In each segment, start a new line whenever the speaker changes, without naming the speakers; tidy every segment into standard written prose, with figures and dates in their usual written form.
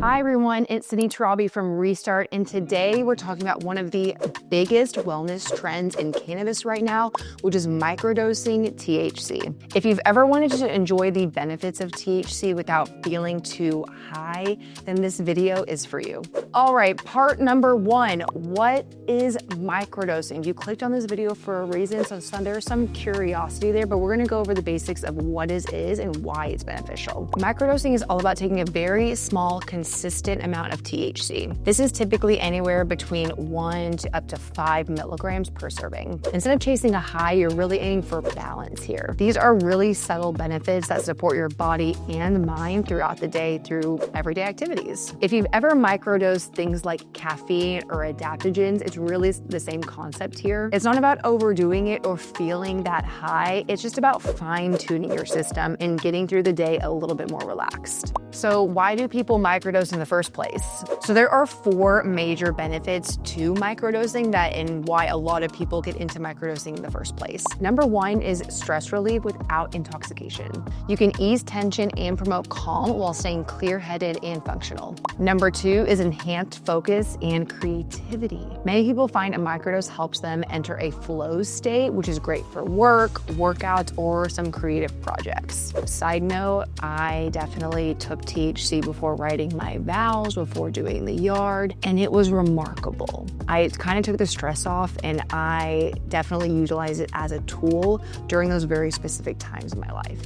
Hi everyone, it's Tincture from Restart, and today we're talking about one of the biggest wellness trends in cannabis right now, which is microdosing THC. If you've ever wanted to enjoy the benefits of THC without feeling too high, then this video is for you. All right, part number one, what is microdosing? You clicked on this video for a reason, so there's some curiosity there, but we're gonna go over the basics of what it is and why it's beneficial. Microdosing is all about taking a very small, consistent amount of THC. This is typically anywhere between 1 to up to 5 milligrams per serving. Instead of chasing a high, you're really aiming for balance here. These are really subtle benefits that support your body and mind throughout the day through everyday activities. If you've ever microdosed things like caffeine or adaptogens, it's really the same concept here. It's not about overdoing it or feeling that high. It's just about fine-tuning your system and getting through the day a little bit more relaxed. So why do people microdose in the first place? So there are 4 major benefits to microdosing and why a lot of people get into microdosing in the first place. Number 1 is stress relief without intoxication. You can ease tension and promote calm while staying clear-headed and functional. Number 2 is enhanced focus and creativity. Many people find a microdose helps them enter a flow state, which is great for work, workouts, or some creative projects. Side note, I definitely took THC before writing my vows, before doing the yard, and it was remarkable. I kind of took the stress off, and I definitely utilize it as a tool during those very specific times in my life.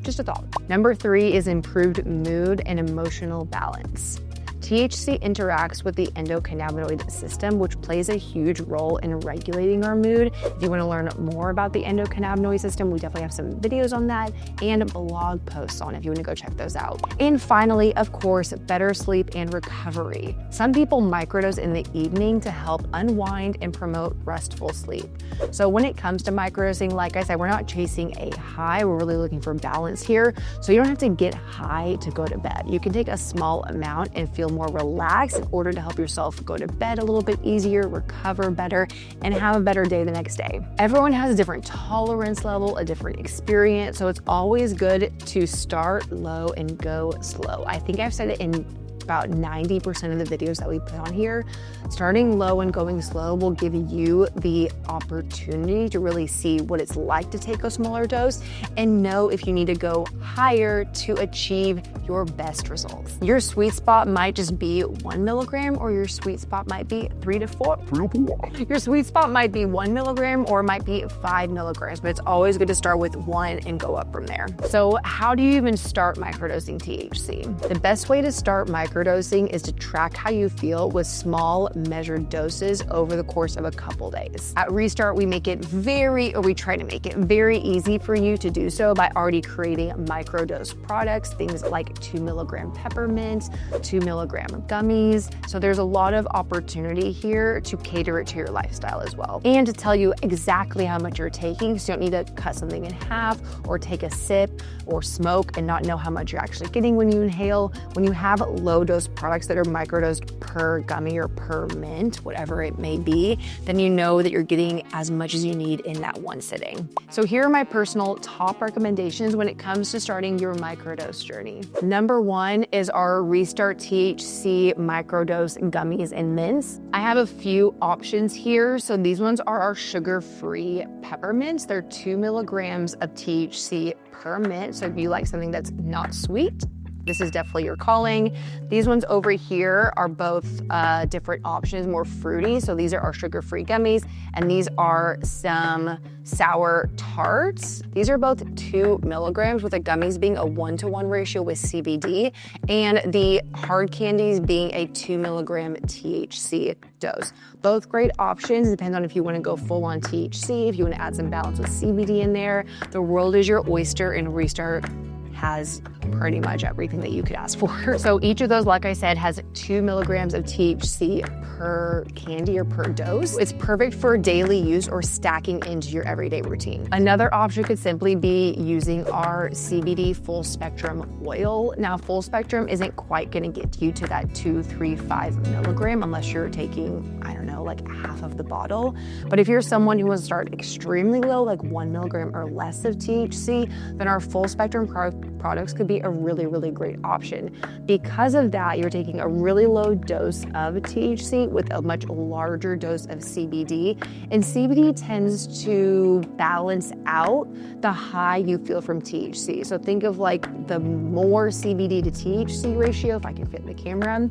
Just a thought. Number 3 is improved mood and emotional balance. THC interacts with the endocannabinoid system, which plays a huge role in regulating our mood. If you want to learn more about the endocannabinoid system, we definitely have some videos on that and blog posts on it if you want to go check those out. And finally, of course, better sleep and recovery. Some people microdose in the evening to help unwind and promote restful sleep. So when it comes to microdosing, like I said, we're not chasing a high, we're really looking for balance here. So you don't have to get high to go to bed. You can take a small amount and feel more relaxed in order to help yourself go to bed a little bit easier, recover better, and have a better day the next day. Everyone has a different tolerance level, a different experience, so it's always good to start low and go slow. I think I've said it in about 90% of the videos that we put on here. Starting low and going slow will give you the opportunity to really see what it's like to take a smaller dose and know if you need to go higher to achieve your best results. Your sweet spot might just be 1 milligram, or your sweet spot might be 3 to 4. Your sweet spot might be 1 milligram or might be 5 milligrams, but it's always good to start with 1 and go up from there. So how do you even start microdosing THC? The best way to start microdosing is to track how you feel with small measured doses over the course of a couple days. At Restart, we try to make it very easy for you to do so by already creating microdose products, things like 2 milligram peppermint, 2 milligram gummies. So there's a lot of opportunity here to cater it to your lifestyle as well. And to tell you exactly how much you're taking, so you don't need to cut something in half or take a sip or smoke and not know how much you're actually getting when you inhale. When you have low dose products that are microdosed per gummy or per mint, whatever it may be, then you know that you're getting as much as you need in that one sitting. So here are my personal top recommendations when it comes to starting your microdose journey. Number 1 is our Restart THC microdose gummies and mints. I have a few options here. So these ones are our sugar-free peppermints. They're 2 milligrams of THC per mint. So if you like something that's not sweet, this is definitely your calling. These ones over here are both different options, more fruity. So these are our sugar-free gummies, and these are some sour tarts. These are both 2 milligrams, with the gummies being a 1-to-1 ratio with CBD, and the hard candies being a 2 milligram THC dose. Both great options, depends on if you want to go full on THC, if you want to add some balance with CBD in there. The world is your oyster, and Restart has pretty much everything that you could ask for. So each of those, like I said, has 2 milligrams of THC per candy or per dose. It's perfect for daily use or stacking into your everyday routine. Another option could simply be using our CBD full spectrum oil. Now, full spectrum isn't quite gonna get you to that 2, 3, 5 milligram unless you're taking, I don't know, like half of the bottle. But if you're someone who wants to start extremely low, like 1 milligram or less of THC, then our full spectrum products could be a really, really great option. Because of that, you're taking a really low dose of THC with a much larger dose of CBD, and CBD tends to balance out the high you feel from THC. So think of like the more CBD to THC ratio, if I can fit in the camera,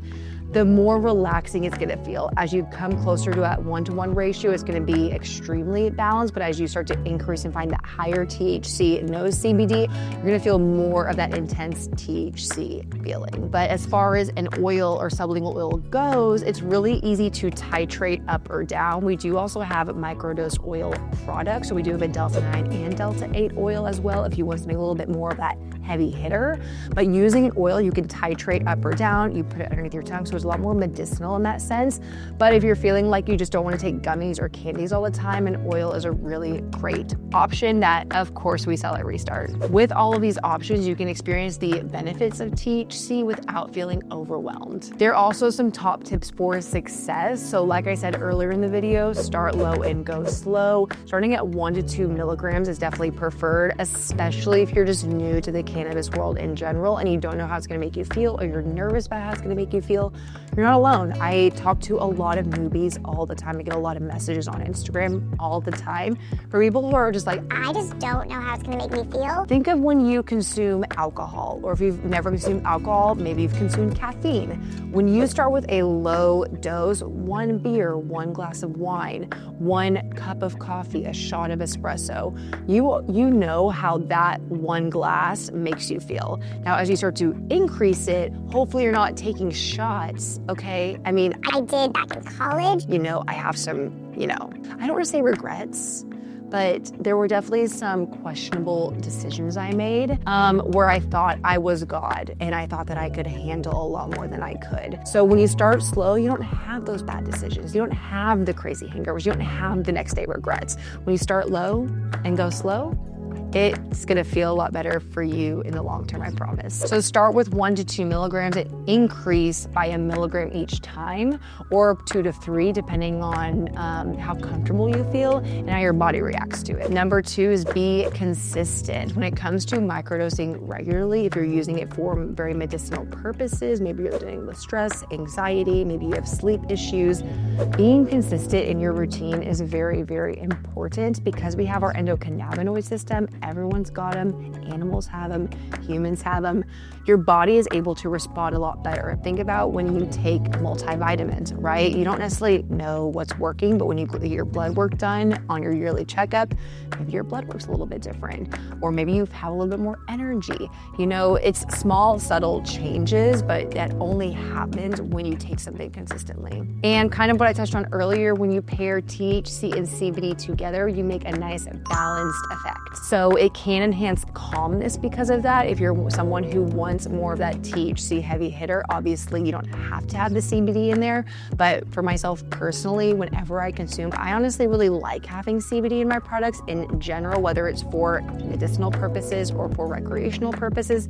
the more relaxing it's gonna feel. As you come closer to that 1-to-1 ratio, it's gonna be extremely balanced, but as you start to increase and find that higher THC and no CBD, you're gonna feel more of that intense THC feeling. But as far as an oil or sublingual oil goes, it's really easy to titrate up or down. We do also have microdose oil products. So we do have a Delta 9 and Delta 8 oil as well if you want something a little bit more of that heavy hitter. But using an oil, you can titrate up or down. You put it underneath your tongue, so it's a lot more medicinal in that sense. But if you're feeling like you just don't want to take gummies or candies all the time, an oil is a really great option that, of course, we sell at Restart. With all of these options, you can experience the benefits of THC without feeling overwhelmed. There are also some top tips for success. So like I said earlier in the video, start low and go slow. Starting at 1 to 2 milligrams is definitely preferred, especially if you're just new to the cannabis world in general and you don't know how it's gonna make you feel, or you're nervous about how it's gonna make you feel. You're not alone. I talk to a lot of newbies all the time. I get a lot of messages on Instagram all the time for people who are just like,
I just don't know how it's gonna make me feel.
Think of when you consume alcohol, or if you've never consumed alcohol, maybe you've consumed caffeine. When you start with a low dose, 1 beer, 1 glass of wine, 1 cup of coffee, a shot of espresso, you know how that 1 glass makes you feel. Now, as you start to increase it, hopefully you're not taking shots, okay? I mean,
I did back in college.
you know, I have some, I don't want to say regrets, but there were definitely some questionable decisions I made where I thought I was God and I thought that I could handle a lot more than I could. So when you start slow, you don't have those bad decisions. You don't have the crazy hangovers. You don't have the next day regrets. When you start low and go slow, it's gonna feel a lot better for you in the long term, I promise. So start with 1 to 2 milligrams, and increase by 1 milligram each time, or 2 to 3, depending on how comfortable you feel and how your body reacts to it. Number 2 is be consistent. When it comes to microdosing regularly, if you're using it for very medicinal purposes, maybe you're dealing with stress, anxiety, maybe you have sleep issues, being consistent in your routine is very, very important because we have our endocannabinoid system. Everyone's got them, animals have them, humans have them. Your body is able to respond a lot better. Think about when you take multivitamins, right? You don't necessarily know what's working, but when you get your blood work done on your yearly checkup, maybe your blood work's a little bit different, or maybe you have a little bit more energy. It's small, subtle changes, but that only happens when you take something consistently. And kind of what I touched on earlier, when you pair THC and CBD together, you make a nice balanced effect. So it can enhance calmness because of that. If you're someone who wants more of that THC heavy hitter, obviously you don't have to have the CBD in there. But for myself personally, whenever I consume, I honestly really like having CBD in my products in general, whether it's for medicinal purposes or for recreational purposes,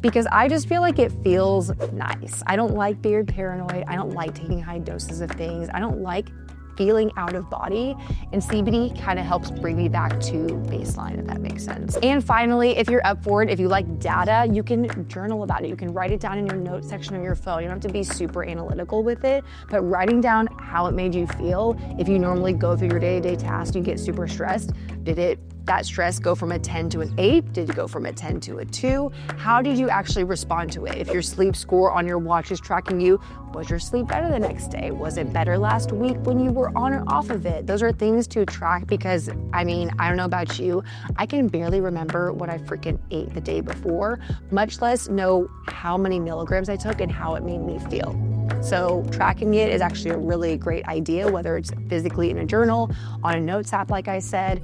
because I just feel like it feels nice. I don't like being paranoid. I don't like taking high doses of things. I don't like feeling out of body, and CBD kind of helps bring me back to baseline, if that makes sense. And finally, if you're up for it, if you like data, you can journal about it. You can write it down in your notes section of your phone. You don't have to be super analytical with it, but writing down how it made you feel. If you normally go through your day-to-day tasks, you get super stressed. Did that stress go from a 10 to an 8? Did it go from a 10 to a 2? How did you actually respond to it? If your sleep score on your watch is tracking you, was your sleep better the next day? Was it better last week when you were on or off of it? Those are things to track because, I don't know about you, I can barely remember what I freaking ate the day before, much less know how many milligrams I took and how it made me feel. So tracking it is actually a really great idea, whether it's physically in a journal, on a notes app, like I said.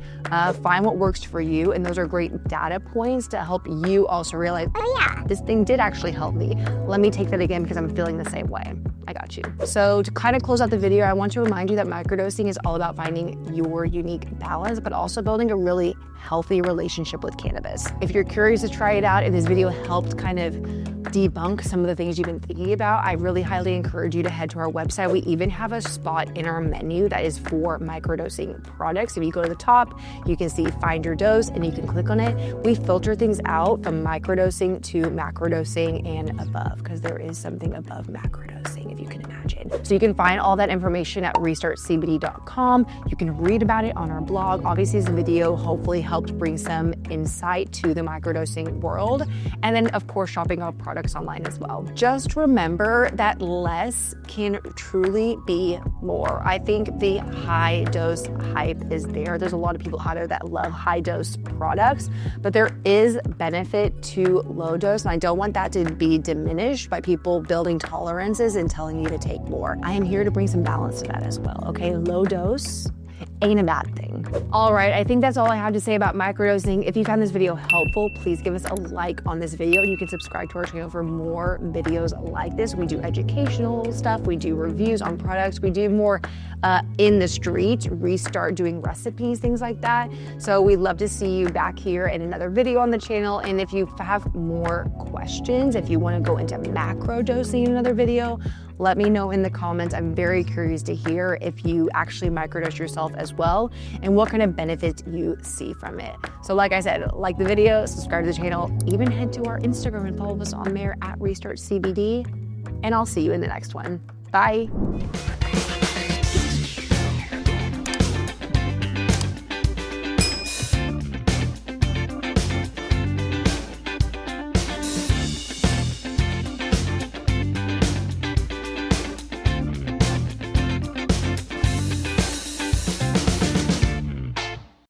Find what works for you, and those are great data points to help you also realize, oh yeah, this thing did actually help me. Let me take that again because I'm feeling the same way. I got you. So to kind of close out the video, I want to remind you that microdosing is all about finding your unique balance, but also building a really healthy relationship with cannabis. If you're curious to try it out, if this video helped kind of debunk some of the things you've been thinking about, I really highly encourage you to head to our website. We even have a spot in our menu that is for microdosing products. If you go to the top, you can see find your dose and you can click on it. We filter things out from microdosing to macrodosing and above, because there is something above macrodosing, if you can imagine. So you can find all that information at restartcbd.com. You can read about it on our blog. Obviously, this video hopefully helped bring some insight to the microdosing world. And then, of course, shopping our products online as well. Just remember that less can truly be more. I think the high dose hype is there. There's a lot of people out there that love high dose products, but there is benefit to low dose. And I don't want that to be diminished by people building tolerances and telling you to take more. I am here to bring some balance to that as well, okay? Low dose ain't a bad thing. All right, I think that's all I have to say about microdosing. If you found this video helpful, please give us a like on this video, and you can subscribe to our channel for more videos like this. We do educational stuff, we do reviews on products, we do more in the street, restart doing recipes, things like that. So we'd love to see you back here in another video on the channel. And if you have more questions, if you want to go into macro dosing in another video, let me know in the comments. I'm very curious to hear if you actually microdose yourself as well and what kind of benefits you see from it. So like I said, like the video, subscribe to the channel, even head to our Instagram and follow us on there at RESTART CBD, and I'll see you in the next one. Bye.